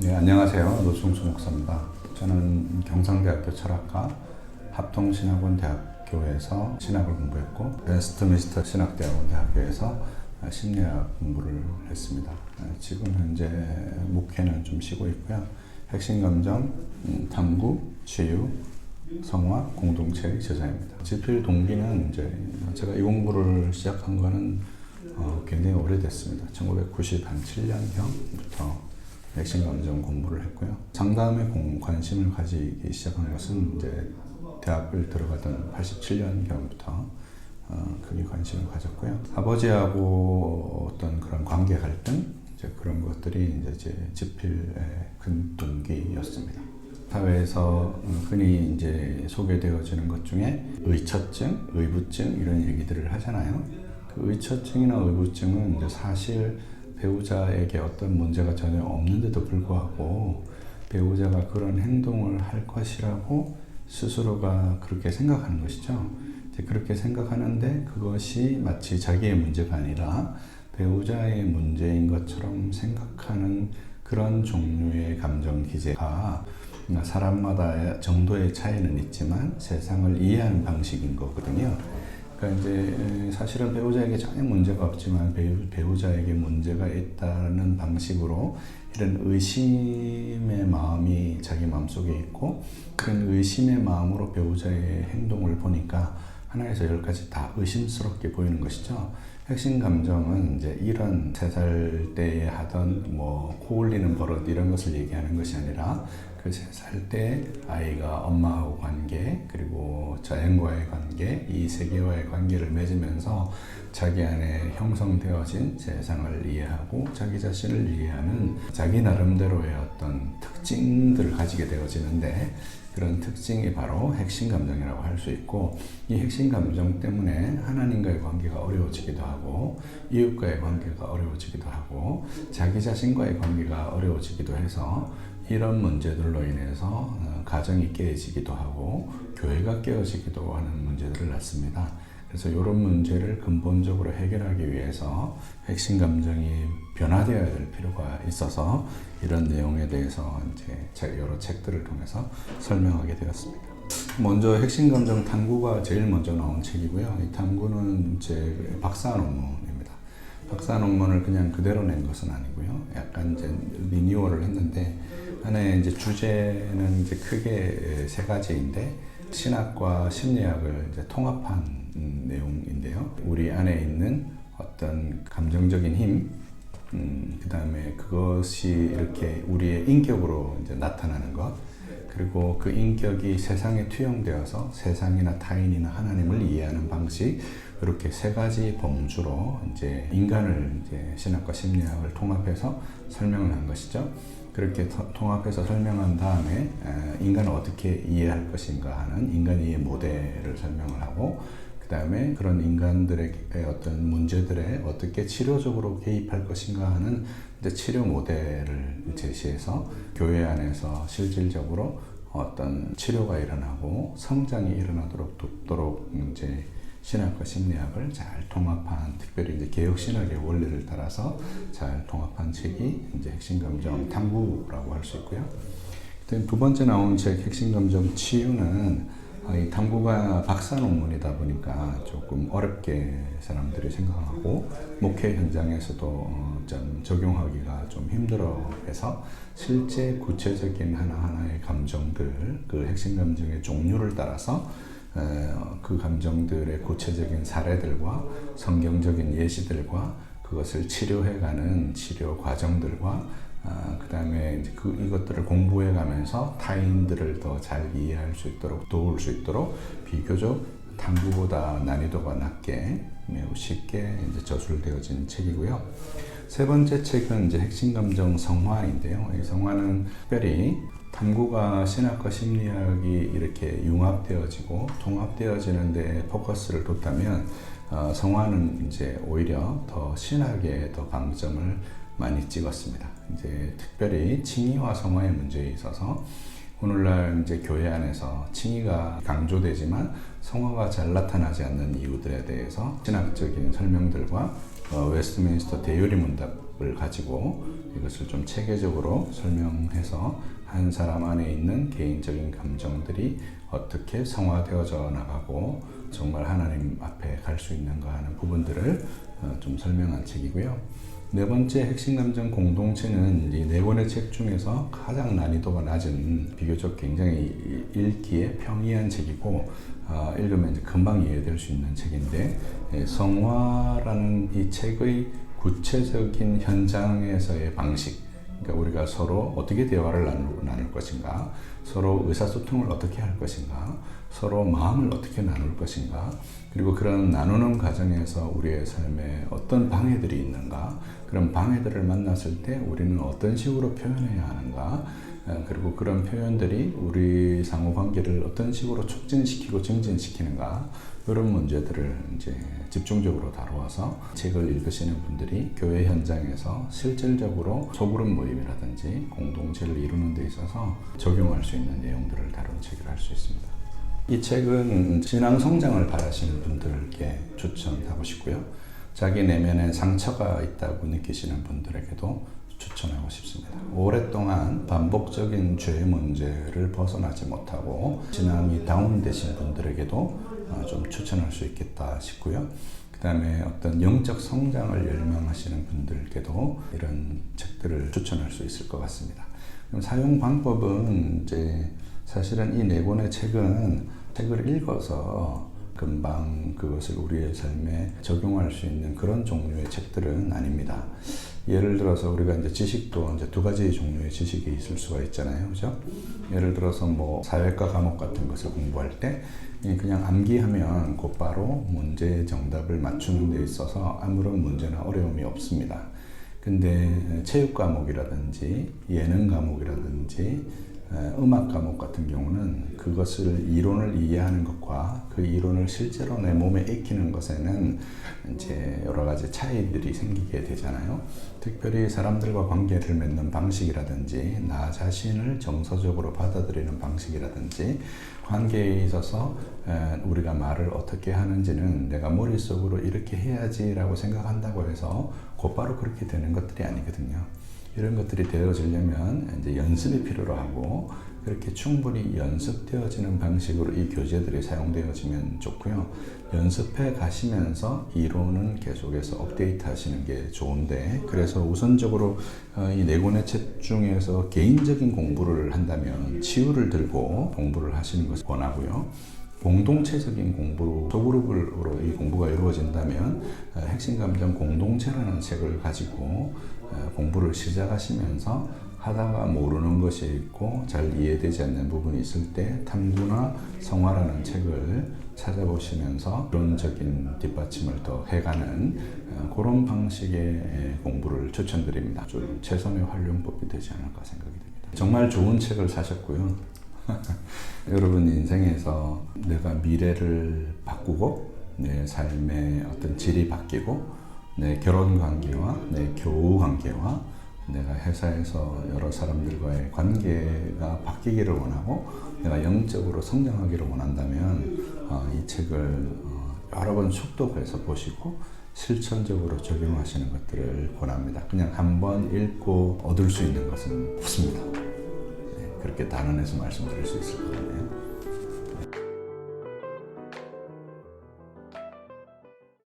네, 안녕하세요. 노승수 목사입니다. 저는 경상대학교 철학과 합동신학원 대학교에서 신학을 공부했고 웨스트민스터 신학대학원 대학교에서 심리학 공부를 했습니다. 지금 현재 목회는 좀 쉬고 있고요. 핵심감정, 탐구, 치유, 성화, 공동체의 저자입니다. 집필 동기는 이제 제가 이 공부를 시작한 거는 굉장히 오래됐습니다. 1997년경부터 핵심감정 공부를 했고요. 상담에 관심을 가지기 시작한 것은 이제 대학을 들어가던 87년경부터 크게 관심을 가졌고요. 아버지하고 어떤 그런 관계 갈등, 이제 그런 것들이 이제 집필의 큰 동기였습니다. 사회에서 흔히 이제 소개되어지는 것 중에 의처증, 의부증 이런 얘기들을 하잖아요. 그 의처증이나 의부증은 이제 사실 배우자에게 어떤 문제가 전혀 없는데도 불구하고 배우자가 그런 행동을 할 것이라고 스스로가 그렇게 생각하는 것이죠. 이제 그렇게 생각하는데 그것이 마치 자기의 문제가 아니라 배우자의 문제인 것처럼 생각하는 그런 종류의 감정 기제가 사람마다 정도의 차이는 있지만 세상을 이해하는 방식인 거거든요. 그러니까 이제 사실은 배우자에게 전혀 문제가 없지만 배우자에게 문제가 있다는 방식으로 이런 의심의 마음이 자기 마음속에 있고 그런 의심의 마음으로 배우자의 행동을 보니까 하나에서 열까지 다 의심스럽게 보이는 것이죠. 핵심 감정은 이제 이런 3살 때에 하던 코 올리는 버릇 이런 것을 얘기하는 것이 아니라 그 3살 때 아이가 엄마하고 관계 그리고 자연과의 관계 이 세계와의 관계를 맺으면서 자기 안에 형성되어진 세상을 이해하고 자기 자신을 이해하는 자기 나름대로의 어떤 특징들을 가지게 되어지는데 그런 특징이 바로 핵심 감정이라고 할 수 있고 이 핵심 감정 때문에 하나님과의 관계가 어려워지기도 하고 이웃과의 관계가 어려워지기도 하고 자기 자신과의 관계가 어려워지기도 해서 이런 문제들로 인해서 가정이 깨지기도 하고 교회가 깨어지기도 하는 문제들을 낳습니다. 그래서 이런 문제를 근본적으로 해결하기 위해서 핵심 감정이 변화되어야 될 필요가 있어서 이런 내용에 대해서 이제 여러 책들을 통해서 설명하게 되었습니다. 먼저 핵심 감정 탐구가 제일 먼저 나온 책이고요. 이 탐구는 제 박사 논문입니다. 박사 논문을 그냥 그대로 낸 것은 아니고요. 약간 이제 리뉴얼을 했는데 하나의 이제 주제는 이제 크게 3가지인데 신학과 심리학을 이제 통합한 내용인데요. 우리 안에 있는 어떤 감정적인 힘, 그 다음에 그것이 이렇게 우리의 인격으로 이제 나타나는 것, 그리고 그 인격이 세상에 투영되어서 세상이나 타인이나 하나님을 이해하는 방식, 이렇게 3가지 범주로 이제 인간을 이제 신학과 심리학을 통합해서 설명을 한 것이죠. 그렇게 통합해서 설명한 다음에 인간을 어떻게 이해할 것인가 하는 인간 이해 모델을 설명을 하고 그 다음에 그런 인간들의 어떤 문제들에 어떻게 치료적으로 개입할 것인가 하는 이제 치료 모델을 제시해서 교회 안에서 실질적으로 어떤 치료가 일어나고 성장이 일어나도록 이제 신학과 심리학을 잘 통합한 특별히 이제 개혁신학의 원리를 따라서 잘 통합한 책이 이제 핵심감정 탐구라고 할 수 있고요. 2번째 나온 책 핵심감정 치유는 이 탐구가 박사 논문이다 보니까 조금 어렵게 사람들이 생각하고 목회 현장에서도 좀 적용하기가 좀 힘들어해서 실제 구체적인 하나하나의 감정들 그 핵심감정의 종류를 따라서 그 감정들의 구체적인 사례들과 성경적인 예시들과 그것을 치료해가는 치료 과정들과 그 다음에 이것들을 공부해가면서 타인들을 더 잘 이해할 수 있도록 도울 수 있도록 비교적 탐구보다 난이도가 낮게 매우 쉽게 이제 저술되어진 책이고요. 3번째 책은 이제 핵심감정 성화인데요. 이 성화는 특별히 탐구가 신학과 심리학이 이렇게 융합되어지고 통합되어지는 데 포커스를 뒀다면 성화는 이제 오히려 더 신학에 더 방점을 많이 찍었습니다. 이제 특별히 칭의와 성화의 문제에 있어서 오늘날 이제 교회 안에서 칭의가 강조되지만 성화가 잘 나타나지 않는 이유들에 대해서 신학적인 설명들과 웨스트민스터 대유리 문답을 가지고 이것을 좀 체계적으로 설명해서 한 사람 안에 있는 개인적인 감정들이 어떻게 성화되어져 나가고 정말 하나님 앞에 갈 수 있는가 하는 부분들을 좀 설명한 책이고요. 네 번째 핵심 감정 공동체는 이 네 권의 책 중에서 가장 난이도가 낮은 비교적 굉장히 읽기에 평이한 책이고 읽으면 이제 금방 이해될 수 있는 책인데 성화라는 이 책의 구체적인 현장에서의 방식, 그러니까 우리가 서로 어떻게 대화를 나눌 것인가, 서로 의사소통을 어떻게 할 것인가, 서로 마음을 어떻게 나눌 것인가, 그리고 그런 나누는 과정에서 우리의 삶에 어떤 방해들이 있는가, 그런 방해들을 만났을 때 우리는 어떤 식으로 표현해야 하는가, 그리고 그런 표현들이 우리 상호 관계를 어떤 식으로 촉진시키고 증진시키는가, 이런 문제들을 이제 집중적으로 다루어서 책을 읽으시는 분들이 교회 현장에서 실질적으로 소그룹 모임이라든지 공동체를 이루는 데 있어서 적용할 수 있는 내용들을 다룬 책이라 할 수 있습니다. 이 책은 신앙 성장을 바라시는 분들께 추천하고 싶고요. 자기 내면에 상처가 있다고 느끼시는 분들에게도 추천하고 싶습니다. 오랫동안 반복적인 죄 문제를 벗어나지 못하고 신앙이 다운되신 분들에게도 좀 추천할 수 있겠다 싶고요. 그 다음에 어떤 영적 성장을 열망하시는 분들께도 이런 책들을 추천할 수 있을 것 같습니다. 그럼 사용 방법은 이제 사실은 이 네 권의 책은 책을 읽어서 금방 그것을 우리의 삶에 적용할 수 있는 그런 종류의 책들은 아닙니다. 예를 들어서 우리가 이제 지식도 이제 두 가지 종류의 지식이 있을 수가 있잖아요, 그죠? 예를 들어서 뭐 사회과 과목 같은 것을 공부할 때 그냥 암기하면 곧바로 문제의 정답을 맞추는 데 있어서 아무런 문제나 어려움이 없습니다. 근데 체육 과목이라든지 예능 과목이라든지 음악 과목 같은 경우는 그것을 이론을 이해하는 것과 그 이론을 실제로 내 몸에 익히는 것에는 이제 여러 가지 차이들이 생기게 되잖아요. 특별히 사람들과 관계를 맺는 방식이라든지 나 자신을 정서적으로 받아들이는 방식이라든지 관계에 있어서 우리가 말을 어떻게 하는지는 내가 머릿속으로 이렇게 해야지라고 생각한다고 해서 곧바로 그렇게 되는 것들이 아니거든요. 이런 것들이 되어지려면 이제 연습이 필요로 하고 그렇게 충분히 연습되어지는 방식으로 이 교재들이 사용되어지면 좋고요. 연습해 가시면서 이론은 계속해서 업데이트 하시는 게 좋은데, 그래서 우선적으로 이 네 권의 책 중에서 개인적인 공부를 한다면 치유를 들고 공부를 하시는 것을 권하고요. 공동체적인 공부로 소그룹으로 이 공부가 이루어진다면 핵심 감정 공동체라는 책을 가지고 공부를 시작하시면서 하다가 모르는 것이 있고 잘 이해되지 않는 부분이 있을 때 탐구나 성화라는 책을 찾아보시면서 이론적인 뒷받침을 더 해가는 그런 방식의 공부를 추천드립니다. 좀 최선의 활용법이 되지 않을까 생각이 됩니다. 정말 좋은 책을 사셨고요. 여러분 인생에서 내가 미래를 바꾸고 내 삶의 어떤 질이 바뀌고 내 결혼 관계와 내 교우 관계와 내가 회사에서 여러 사람들과의 관계가 바뀌기를 원하고 내가 영적으로 성장하기를 원한다면 이 책을 여러 번 숙독해서 보시고 실천적으로 적용하시는 것들을 권합니다. 그냥 한번 읽고 얻을 수 있는 것은 없습니다. 그렇게 단언해서 말씀드릴 수 있을 것 같네요.